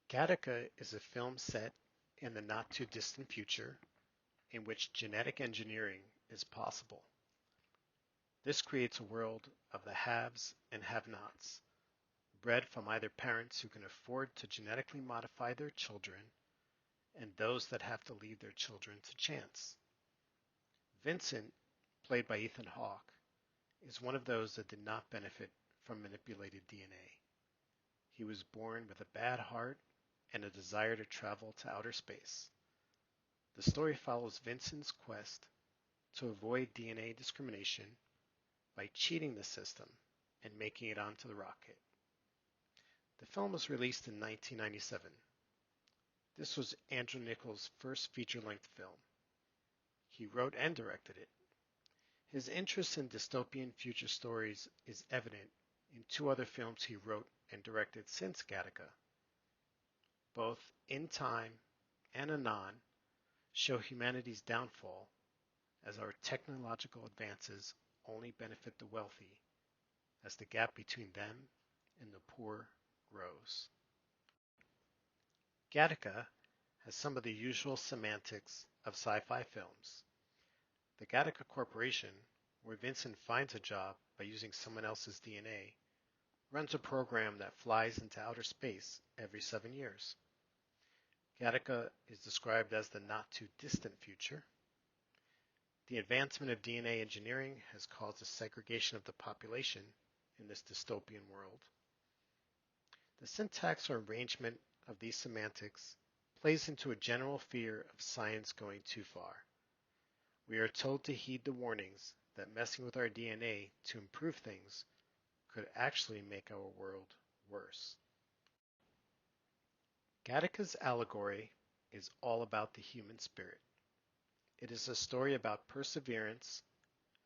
Gattaca is a film set in the not-too-distant future in which genetic engineering is possible. This creates a world of the haves and have-nots, bred from either parents who can afford to genetically modify their children and those that have to leave their children to chance. Vincent, played by Ethan Hawke, is one of those that did not benefit from manipulated DNA. He was born with a bad heart and a desire to travel to outer space. The story follows Vincent's quest to avoid DNA discrimination by cheating the system and making it onto the rocket. The film was released in 1997. This was Andrew Niccol's first feature-length film. He wrote and directed it. His interest in dystopian future stories is evident in two other films he wrote and directed since Gattaca. Both In Time and Anon show humanity's downfall as our technological advances only benefit the wealthy as the gap between them and the poor grows. Gattaca has some of the usual semantics of sci-fi films. The Gattaca Corporation, where Vincent finds a job by using someone else's DNA, runs a program that flies into outer space every 7 years. Gattaca is described as the not-too-distant future. The advancement of DNA engineering has caused a segregation of the population in this dystopian world. The syntax or arrangement of these semantics plays into a general fear of science going too far. We are told to heed the warnings that messing with our DNA to improve things could actually make our world worse. Gattaca's allegory is all about the human spirit. It is a story about perseverance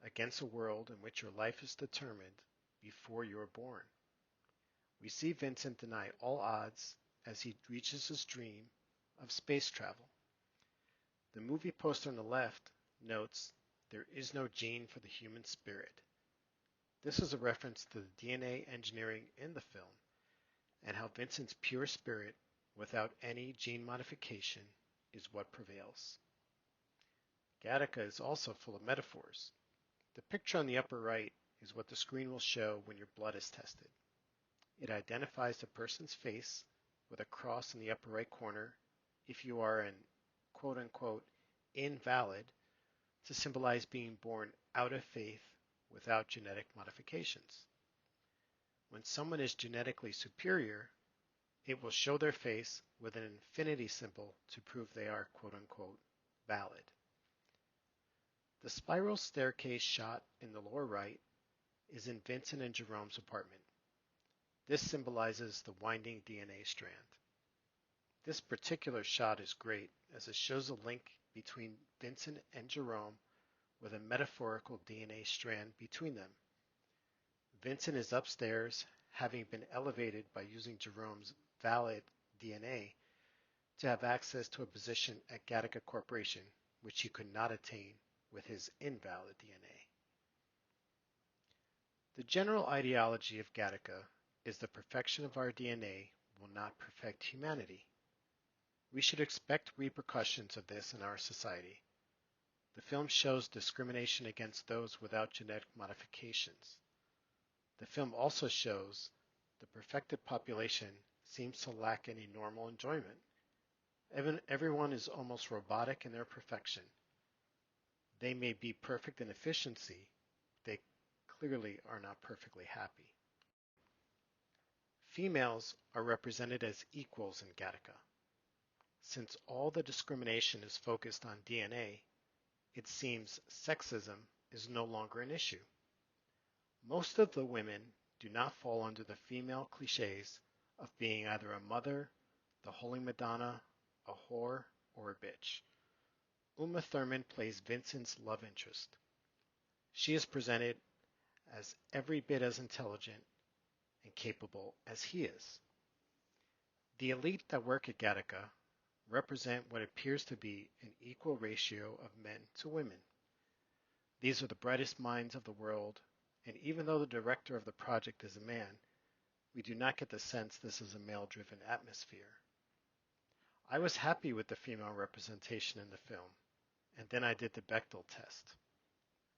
against a world in which your life is determined before you are born. We see Vincent deny all odds as he reaches his dream of space travel. The movie poster on the left notes there is no gene for the human spirit. This is a reference to the DNA engineering in the film and how Vincent's pure spirit without any gene modification is what prevails. Gattaca is also full of metaphors. The picture on the upper right is what the screen will show when your blood is tested. It identifies the person's face with a cross in the upper right corner if you are an quote-unquote invalid to symbolize being born out of faith without genetic modifications. When someone is genetically superior, it will show their face with an infinity symbol to prove they are quote-unquote valid. The spiral staircase shot in the lower right is in Vincent and Jerome's apartment. This symbolizes the winding DNA strand. This particular shot is great as it shows a link between Vincent and Jerome with a metaphorical DNA strand between them. Vincent is upstairs, having been elevated by using Jerome's valid DNA to have access to a position at Gattaca Corporation, which he could not attain with his invalid DNA. The general ideology of Gattaca is the perfection of our DNA will not perfect humanity. We should expect repercussions of this in our society. The film shows discrimination against those without genetic modifications. The film also shows the perfected population seems to lack any normal enjoyment. Everyone is almost robotic in their perfection. They may be perfect in efficiency, they clearly are not perfectly happy. Females are represented as equals in Gattaca. Since all the discrimination is focused on DNA, it seems sexism is no longer an issue. Most of the women do not fall under the female cliches of being either a mother, the Holy Madonna, a whore, or a bitch. Uma Thurman plays Vincent's love interest. She is presented as every bit as intelligent and capable as he is. The elite that work at Gattaca represent what appears to be an equal ratio of men to women. These are the brightest minds of the world, and even though the director of the project is a man, we do not get the sense this is a male-driven atmosphere. I was happy with the female representation in the film, and then I did the Bechdel test.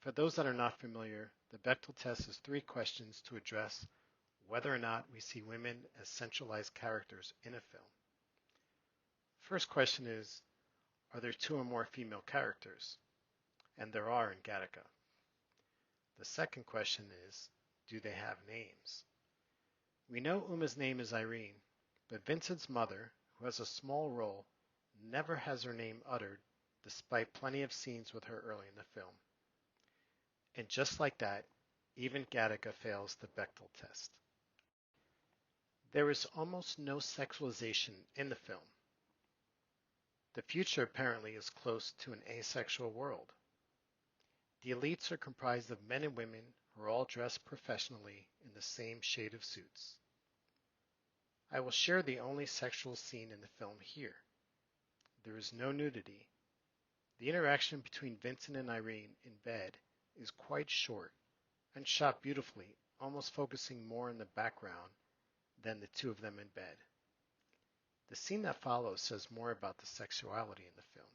For those that are not familiar, the Bechdel test is 3 questions to address whether or not we see women as centralized characters in a film. First question is, are there 2 or more female characters? And there are in Gattaca. The second question is, do they have names? We know Uma's name is Irene, but Vincent's mother, who has a small role, never has her name uttered despite plenty of scenes with her early in the film. And just like that, even Gattaca fails the Bechdel test. There is almost no sexualization in the film. The future apparently is close to an asexual world. The elites are comprised of men and women who are all dressed professionally in the same shade of suits. I will share the only sexual scene in the film here. There is no nudity. The interaction between Vincent and Irene in bed is quite short and shot beautifully, almost focusing more in the background than the 2 of them in bed. The scene that follows says more about the sexuality in the film.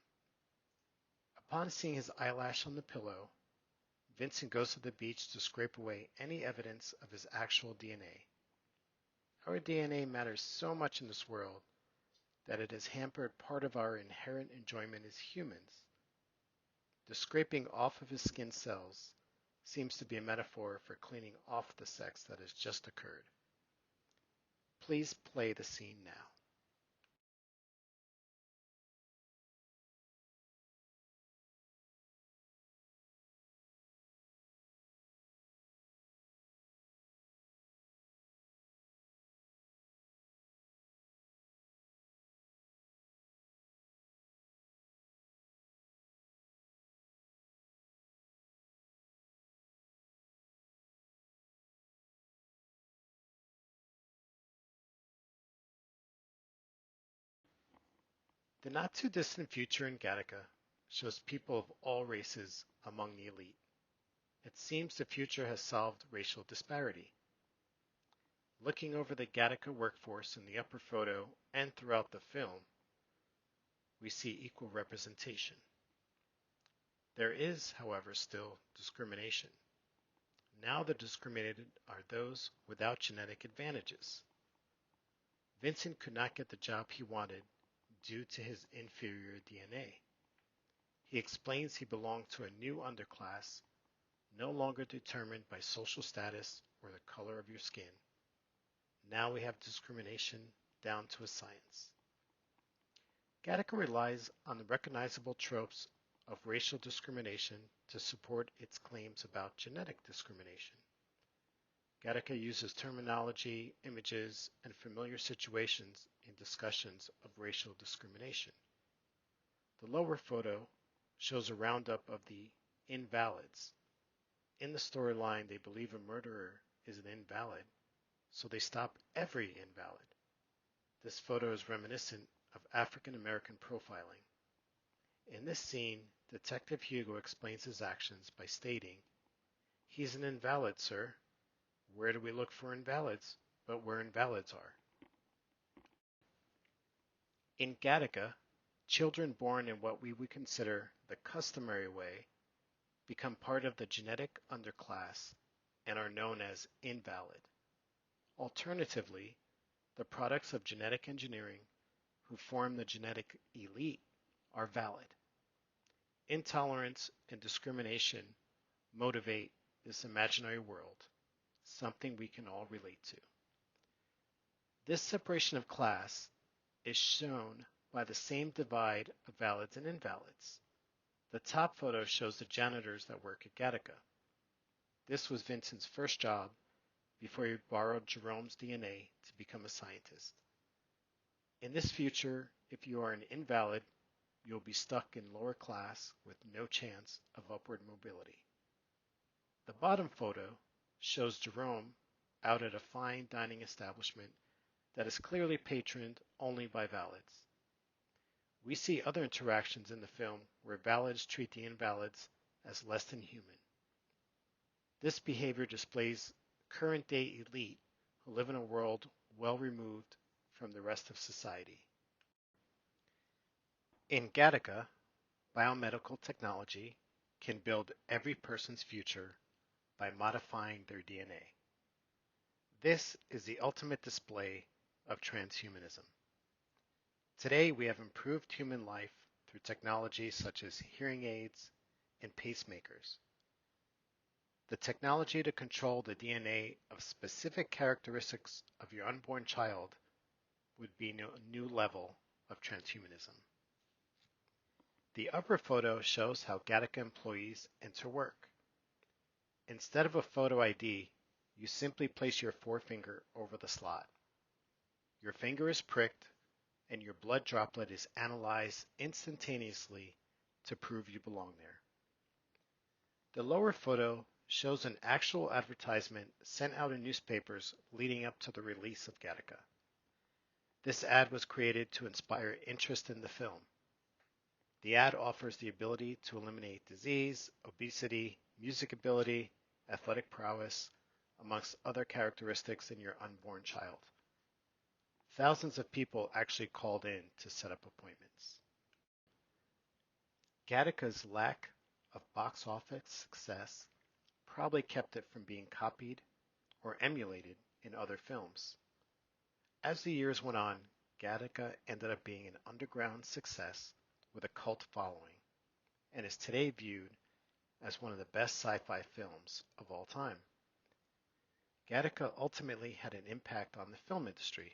Upon seeing his eyelash on the pillow, Vincent goes to the beach to scrape away any evidence of his actual DNA. Our DNA matters so much in this world that it has hampered part of our inherent enjoyment as humans. The scraping off of his skin cells seems to be a metaphor for cleaning off the sex that has just occurred. Please play the scene now. The not-too-distant future in Gattaca shows people of all races among the elite. It seems the future has solved racial disparity. Looking over the Gattaca workforce in the upper photo and throughout the film, we see equal representation. There is, however, still discrimination. Now the discriminated are those without genetic advantages. Vincent could not get the job he wanted due to his inferior DNA. He explains he belonged to a new underclass, no longer determined by social status or the color of your skin. Now we have discrimination down to a science. Gattaca relies on the recognizable tropes of racial discrimination to support its claims about genetic discrimination. Gattaca uses terminology, images, and familiar situations in discussions of racial discrimination. The lower photo shows a roundup of the invalids. In the storyline, they believe a murderer is an invalid, so they stop every invalid. This photo is reminiscent of African American profiling. In this scene, Detective Hugo explains his actions by stating, "He's an invalid, sir. Where do we look for invalids but where invalids are?" In Gattaca, children born in what we would consider the customary way become part of the genetic underclass and are known as invalid. Alternatively, the products of genetic engineering who form the genetic elite are valid. Intolerance and discrimination motivate this imaginary world, something we can all relate to. This separation of class is shown by the same divide of valids and invalids. The top photo shows the janitors that work at Gattaca. This was Vincent's first job before he borrowed Jerome's DNA to become a scientist. In this future, if you are an invalid, you'll be stuck in lower class with no chance of upward mobility. The bottom photo shows Jerome out at a fine dining establishment that is clearly patroned only by valids. We see other interactions in the film where valids treat the invalids as less than human. This behavior displays current-day elite who live in a world well removed from the rest of society. In Gattaca, biomedical technology can build every person's future by modifying their DNA. This is the ultimate display of transhumanism. Today, we have improved human life through technologies such as hearing aids and pacemakers. The technology to control the DNA of specific characteristics of your unborn child would be a new level of transhumanism. The upper photo shows how Gattaca employees enter work. Instead of a photo ID, you simply place your forefinger over the slot. Your finger is pricked and your blood droplet is analyzed instantaneously to prove you belong there. The lower photo shows an actual advertisement sent out in newspapers leading up to the release of Gattaca. This ad was created to inspire interest in the film. The ad offers the ability to eliminate disease, obesity, music ability, athletic prowess, amongst other characteristics in your unborn child. Thousands of people actually called in to set up appointments. Gattaca's lack of box office success probably kept it from being copied or emulated in other films. As the years went on, Gattaca ended up being an underground success with a cult following, and is today viewed as one of the best sci-fi films of all time. Gattaca ultimately had an impact on the film industry.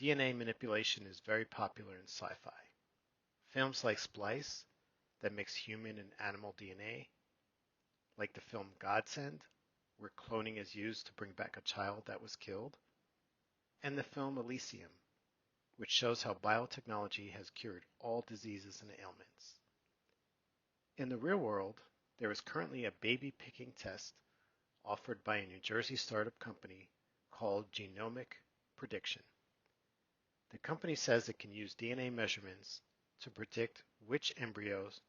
DNA manipulation is very popular in sci-fi. Films like Splice, that mix human and animal DNA, like the film Godsend, where cloning is used to bring back a child that was killed, and the film Elysium, which shows how biotechnology has cured all diseases and ailments. In the real world, there is currently a baby-picking test offered by a New Jersey startup company called Genomic Prediction. The company says it can use DNA measurements to predict which embryos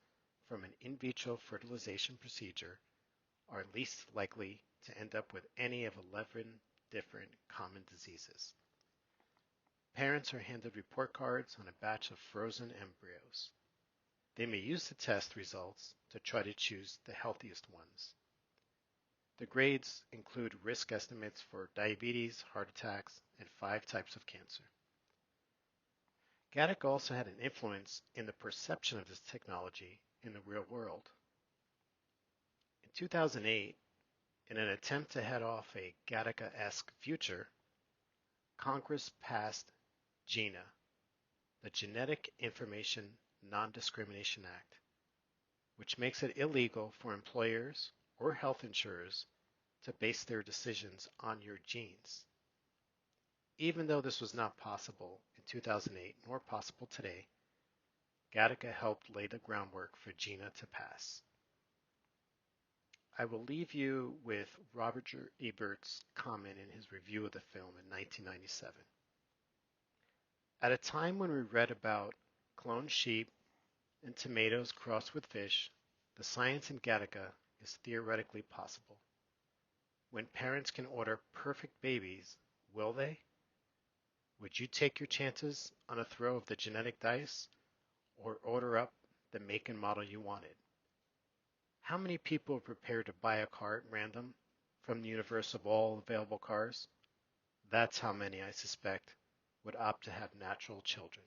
from an in vitro fertilization procedure are least likely to end up with any of 11 different common diseases. Parents are handed report cards on a batch of frozen embryos. They may use the test results to try to choose the healthiest ones. The grades include risk estimates for diabetes, heart attacks, and 5 types of cancer. Gattaca also had an influence in the perception of this technology in the real world. In 2008, in an attempt to head off a Gattaca-esque future, Congress passed GINA, the Genetic Information Non-Discrimination Act, which makes it illegal for employers or health insurers to base their decisions on your genes. Even though this was not possible in 2008 nor possible today, Gattaca helped lay the groundwork for GINA to pass. I will leave you with Roger Ebert's comment in his review of the film in 1997. At a time when we read about cloned sheep and tomatoes crossed with fish, the science in Gattaca is theoretically possible. When parents can order perfect babies, will they? Would you take your chances on a throw of the genetic dice, or order up the make and model you wanted? How many people are prepared to buy a car at random from the universe of all available cars? That's how many, I suspect, would opt to have natural children.